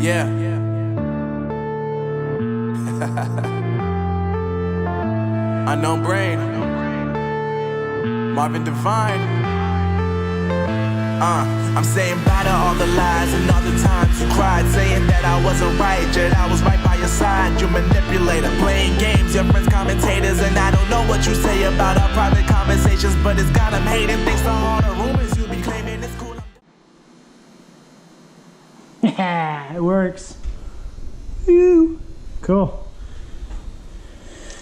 Yeah. Unknown Brain. Marvin Divine. I'm saying bye to all the lies and all the times you cried, saying that I wasn't right, yet I was right by your side. You manipulator, playing games, your friends commentators, and I don't know what you say about our private conversations, but it's got them hating. Thanks to all the rumors you be claiming it's cool. Yeah, it works. Woo. Cool.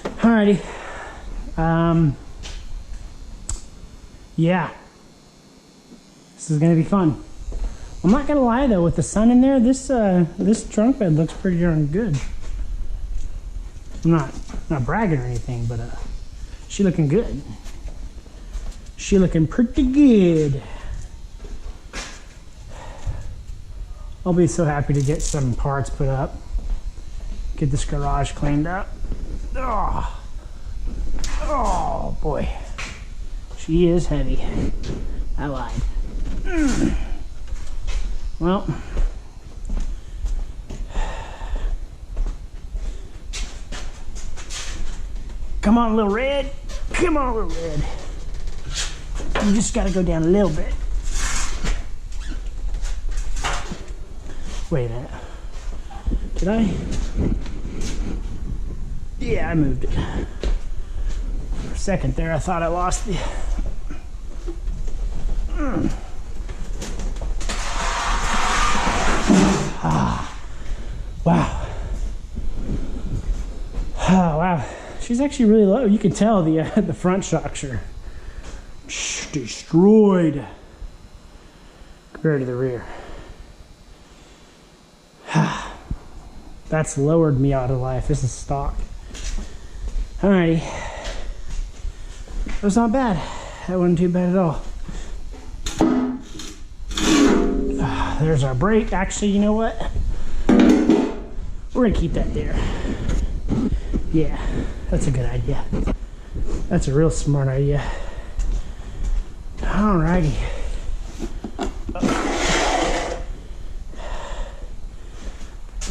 Alrighty. Yeah. This is gonna be fun. I'm not gonna lie though, with the sun in there, this trunk bed looks pretty darn good. I'm not bragging or anything, but she looking good. She looking pretty good. I'll be so happy to get some parts put up. Get this garage cleaned up. Oh boy. She is heavy. I lied. Well. Come on, little red. Come on, little red. You just gotta go down a little bit. Wait a minute. Did I? Yeah, I moved it. For a second there, I thought I lost the... Wow. Oh, wow. She's actually really low. You can tell the front shocks are destroyed compared to the rear. That's lowered Miata life. This is stock. Alrighty. That's not bad. That wasn't too bad at all. There's our brake. Actually, you know what? We're gonna keep that there. Yeah, that's a good idea. That's a real smart idea. Alrighty.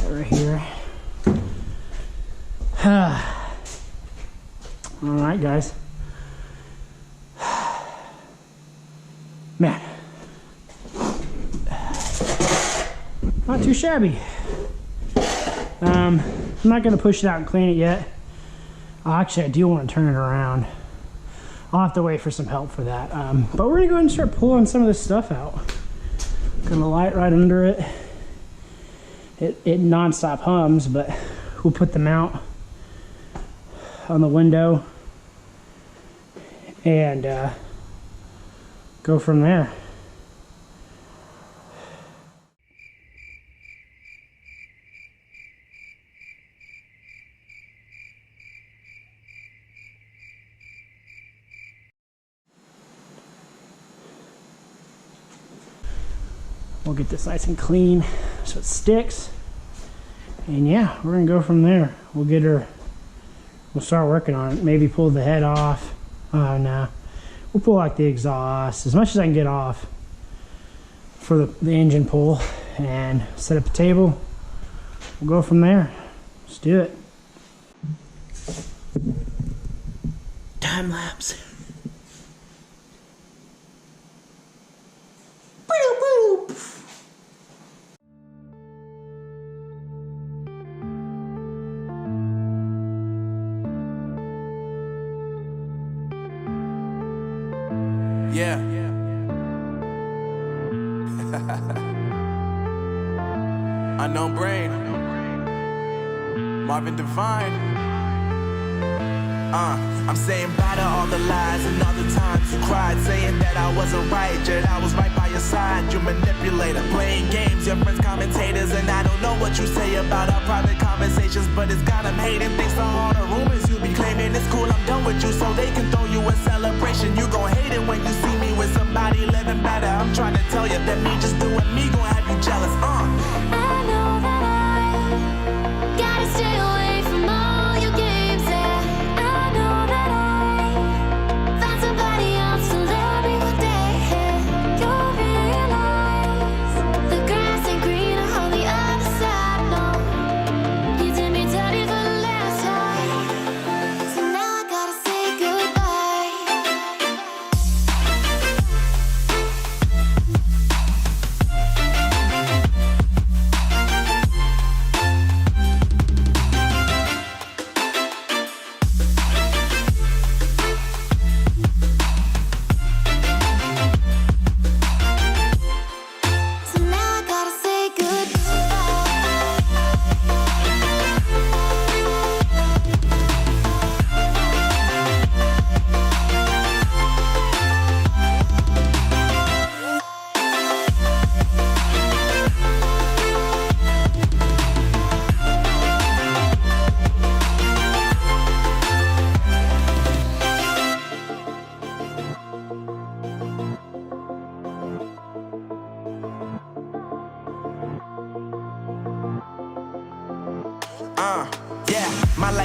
Right here. Alright, guys. Man. Not too shabby. I'm not going to push it out and clean it yet. Actually, I do want to turn it around. I'll have to wait for some help for that. But we're going to go ahead and start pulling some of this stuff out. Going to light right under it. It non-stop hums, but we'll put the mount on the window and go from there. We'll get this nice and clean so it sticks. And yeah, we're gonna go from there. We'll get her, we'll start working on it. Maybe pull the head off. Oh no. We'll pull out the exhaust, as much as I can get off for the engine pull, and set up a table. We'll go from there. Let's do it. Time lapse. Yeah. Unknown Brain. Marvin Divine. I'm saying bye to all the lies and all the times you cried, saying that I wasn't right, yet I was right by your side. You manipulator, playing games, your friends commentators, and I don't know what you say about our private conversations, but it's got them hating. Thanks to all the rumors you be claiming it's cool, I'm done with you, so they can throw you a celebration. You gon' hate it when you see me with somebody living better. I'm trying to tell you that me just doing me gon' have you jealous. I know that I gotta stay away from all your games, yeah. I know that I found somebody else to love me one day, yeah. You'll realize the grass ain't greener on the other side.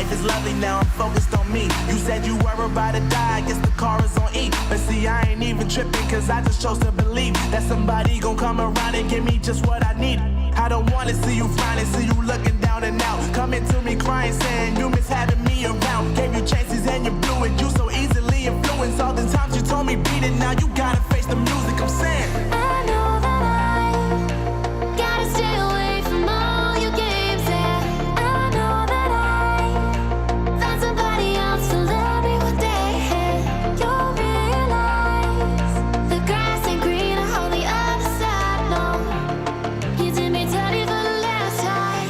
life is lovely, now I'm focused on me. You said you were about to die, I guess the car is on E. But see, I ain't even tripping, cause I just chose to believe that somebody gon' come around and give me just what I need. I don't wanna see you frowning, see you looking down and out. Coming to me crying, saying you miss having me around. Gave you chances and you blew it, you so easily influenced. All the times you told me beat it, now you gotta face the music, I'm saying. I know that I gotta stay away from all your games. Yeah, I know that I found somebody else to love me one day. You'll realize the grass ain't greener on the other side. No, you did me dirty for the last time,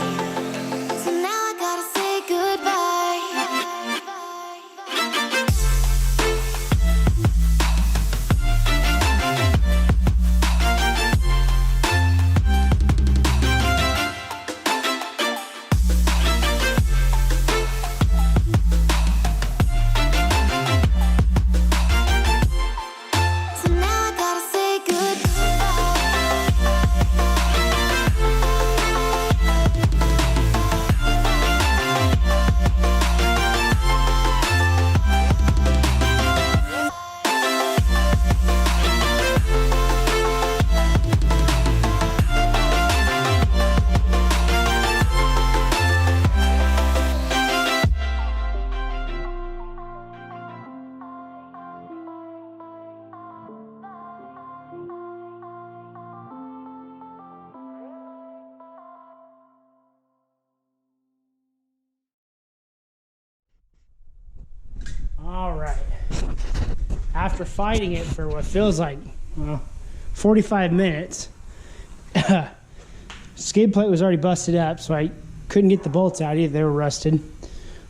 so now I gotta say goodbye. So now I gotta say All right. After fighting it for what feels like, well, 45 minutes, skid plate was already busted up, so I couldn't get the bolts out either. They were rusted.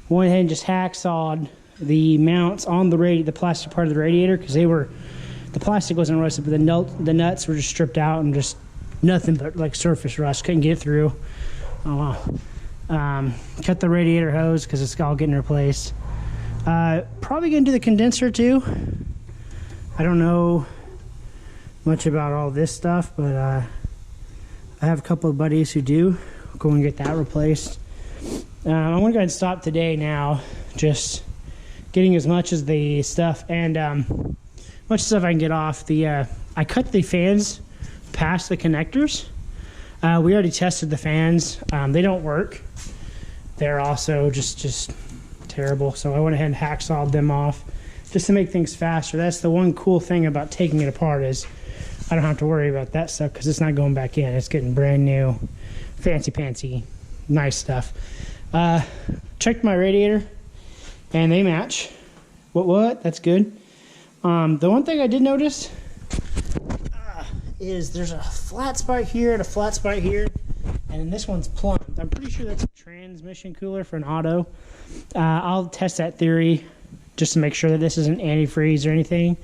Went ahead and just hacksawed the mounts on the plastic part of the radiator, because the plastic wasn't rusted, but the nuts were just stripped out and just nothing but like surface rust. Couldn't get through. Oh wow. Cut the radiator hose because it's all getting replaced. Probably gonna do the condenser too. I don't know much about all this stuff, but I have a couple of buddies who do. Go and get that replaced. I'm gonna go ahead and stop today now, just getting as much as the stuff and much stuff I can get off. I cut the fans past the connectors. We already tested the fans. They don't work. They're also just terrible. So I went ahead and hacksawed them off just to make things faster. That's the one cool thing about taking it apart, is I don't have to worry about that stuff because it's not going back in. It's getting brand new, fancy pantsy, nice stuff. Checked my radiator and they match. What? That's good. The one thing I did notice is there's a flat spot here and a flat spot here, and this one's plumbed. I'm pretty sure that's a transmission cooler for an auto. I'll test that theory just to make sure that this isn't antifreeze or anything.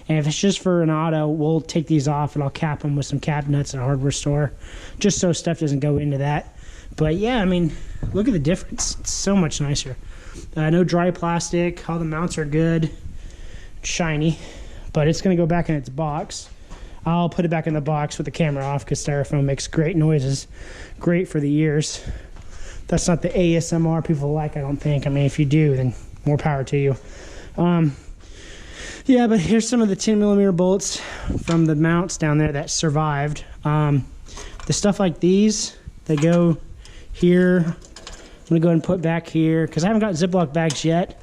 And if it's just for an auto, we'll take these off and I'll cap them with some cap nuts at a hardware store, just so stuff doesn't go into that. But yeah, I mean, look at the difference. It's so much nicer. No dry plastic. All the mounts are good, shiny, but it's going to go back in its box. I'll put it back in the box with the camera off because styrofoam makes great noises. Great for the ears. That's not the ASMR people like, I don't think. I mean, if you do, then more power to you. Yeah, but here's some of the 10mm bolts from the mounts down there that survived. The stuff like these, they go here. I'm gonna go ahead and put back here because I haven't got Ziploc bags yet.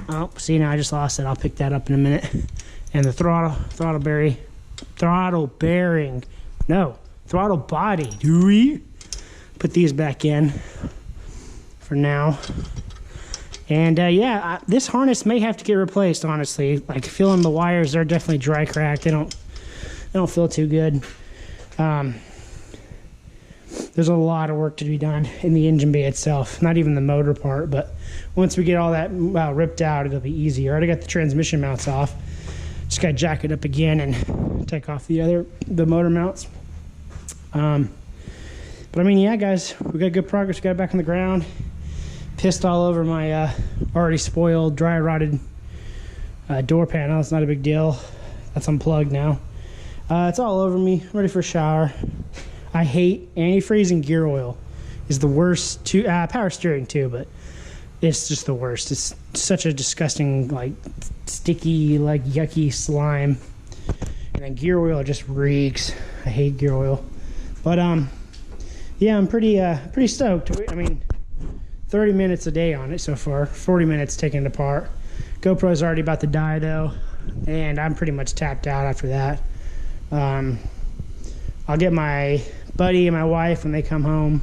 Oh, see, now I just lost it. I'll pick that up in a minute. And the throttle body. Do we put these back in for now? And yeah, this harness may have to get replaced, honestly. Like, feeling the wires, they're definitely dry cracked. They don't feel too good. There's a lot of work to be done in the engine bay itself, not even the motor part, but once we get all that ripped out, it'll be easier. I already got the transmission mounts off. Just got to jack it up again and take off the motor mounts. But I mean, yeah, guys, we got good progress. We got it back on the ground. Pissed all over my already spoiled, dry rotted door panel. It's not a big deal. That's unplugged now. It's all over me. I'm ready for a shower. I hate antifreeze and gear oil. Is the worst. Power steering too, but It's just the worst. It's such a disgusting, like, sticky, like, yucky slime. And then gear oil just reeks. I hate gear oil. But, yeah, I'm pretty stoked. I mean, 30 minutes a day on it so far. 40 minutes taking it apart. GoPro's already about to die, though. And I'm pretty much tapped out after that. I'll get my buddy and my wife when they come home.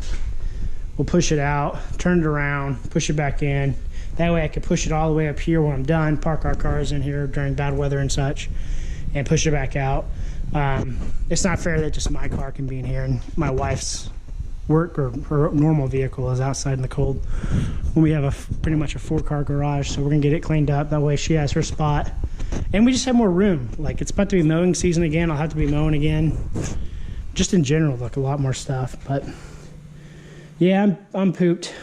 We'll push it out, turn it around, push it back in. That way I can push it all the way up here when I'm done, park our cars in here during bad weather and such, and push it back out. It's not fair that just my car can be in here and my wife's work or her normal vehicle is outside in the cold when we have pretty much a 4-car garage. So we're gonna get it cleaned up. That way she has her spot. And we just have more room. Like, it's about to be mowing season again. I'll have to be mowing again. Just in general, like a lot more stuff. But yeah, I'm pooped.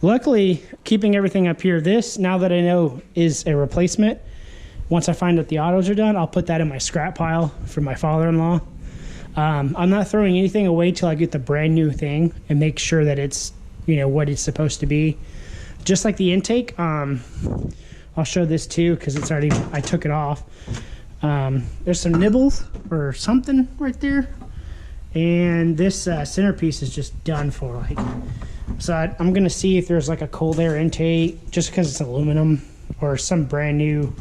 Luckily, keeping everything up here, this, now that I know, is a replacement. Once I find that the autos are done, I'll put that in my scrap pile for my father-in-law. I'm not throwing anything away till I get the brand new thing and make sure that it's, you know, what it's supposed to be. Just like the intake, I'll show this too because it's already, I took it off. There's some nibbles or something right there. And this centerpiece is just done for. Like, so I'm gonna see if there's like a cold air intake, just because it's aluminum, or some brand new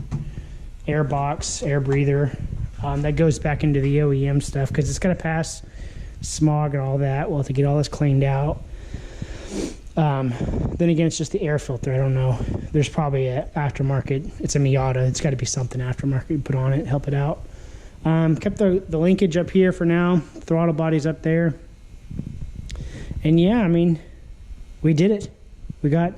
air box, air breather that goes back into the OEM stuff, because it's gonna pass smog and all that. We'll have to get all this cleaned out. Then again, it's just the air filter. I don't know. There's probably an aftermarket. It's a Miata. It's got to be something aftermarket you put on it, help it out. Kept the linkage up here for now. Throttle body's up there. And yeah, I mean, we did it. We got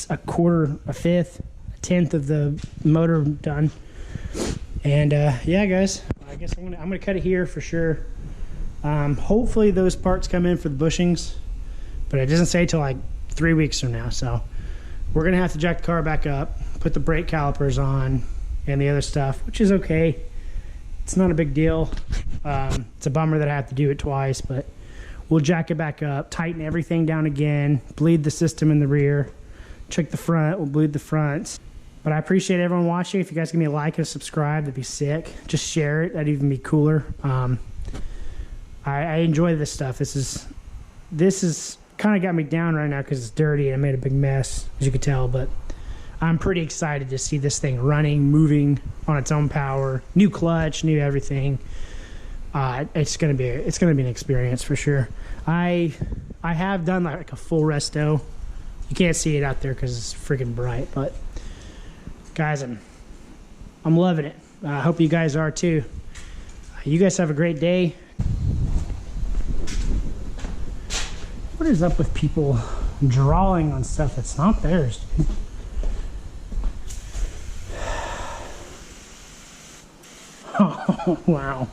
a quarter, a fifth, a tenth of the motor done. And yeah, guys, I guess I'm gonna cut it here for sure. Hopefully those parts come in for the bushings, but it doesn't say till like 3 weeks from now. So we're gonna have to jack the car back up, put the brake calipers on, and the other stuff, which is okay. It's not a big deal. It's a bummer that I have to do it twice, but we'll jack it back up, tighten everything down again, bleed the system in the rear, check the front, we'll bleed the fronts. But I appreciate everyone watching. If you guys give me a like and a subscribe, that'd be sick. Just share it, that'd even be cooler. I enjoy this stuff. This is kind of got me down right now because it's dirty and I made a big mess, as you can tell, but I'm pretty excited to see this thing running, moving on its own power, new clutch, new everything. It's gonna be an experience for sure. I have done like a full resto. You can't see it out there because it's freaking bright, but guys, I'm loving it. I hope you guys are too. You guys have a great day. What is up with people drawing on stuff that's not theirs, dude? Oh, wow.